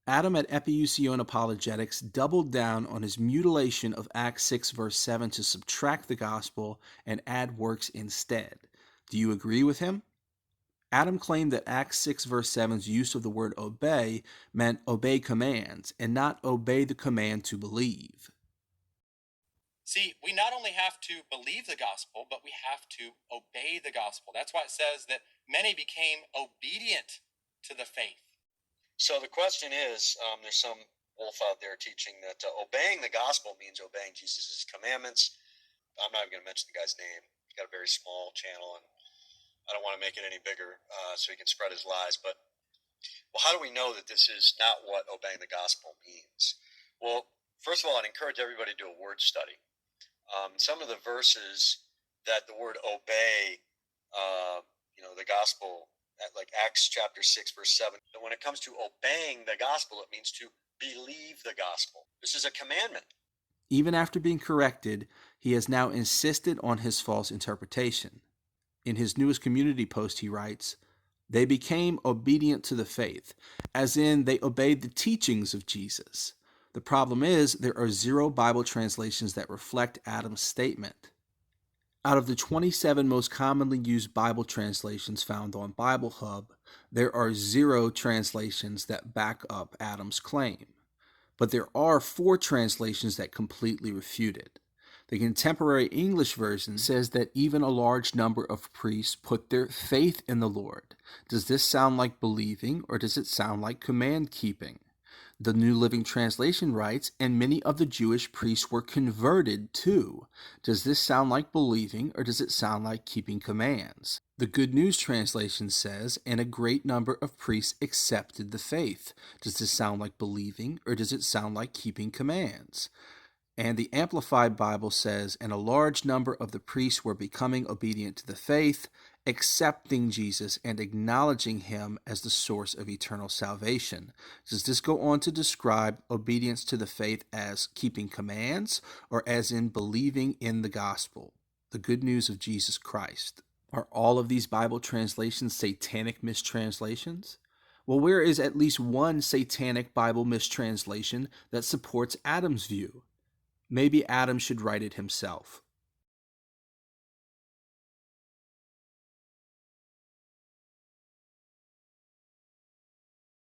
Adam at Epiusion Apologetics doubled down on his mutilation of Acts 6 verse 7 to subtract the gospel and add works instead. Do you agree with him? Adam claimed that Acts 6 verse 7's use of the word obey meant obey commands and not obey the command to believe. See, we not only have to believe the gospel, but we have to obey the gospel. That's why it says that many became obedient to the faith. So the question is, there's some wolf out there teaching that obeying the gospel means obeying Jesus' commandments. I'm not even going to mention the guy's name. He's got a very small channel, and I don't want to make it any bigger so he can spread his lies. But, well, how do we know that this is not what obeying the gospel means? Well, first of all, I'd encourage everybody to do a word study. Some of the verses that the word obey, the gospel, like Acts chapter 6, verse 7, when it comes to obeying the gospel, it means to believe the gospel. This is a commandment. Even after being corrected, he has now insisted on his false interpretation. In his newest community post, he writes, "They became obedient to the faith," as in they obeyed the teachings of Jesus. The problem is there are 0 Bible translations that reflect Adam's statement. Out of the 27 most commonly used Bible translations found on Bible Hub, there are 0 translations that back up Adam's claim. But there are 4 translations that completely refute it. The contemporary English version says that even a large number of priests put their faith in the Lord. Does this sound like believing, or does it sound like command keeping? The New Living Translation writes, and many of the Jewish priests were converted too. Does this sound like believing, or does it sound like keeping commands? The Good News Translation says, and a great number of priests accepted the faith. Does this sound like believing, or does it sound like keeping commands? And the Amplified Bible says, and a large number of the priests were becoming obedient to the faith, accepting Jesus and acknowledging him as the source of eternal salvation. Does this go on to describe obedience to the faith as keeping commands, or as in believing in the gospel, the good news of Jesus Christ? Are all of these Bible translations satanic mistranslations? Well, where is at least one satanic Bible mistranslation that supports Adam's view? Maybe Adam should write it himself.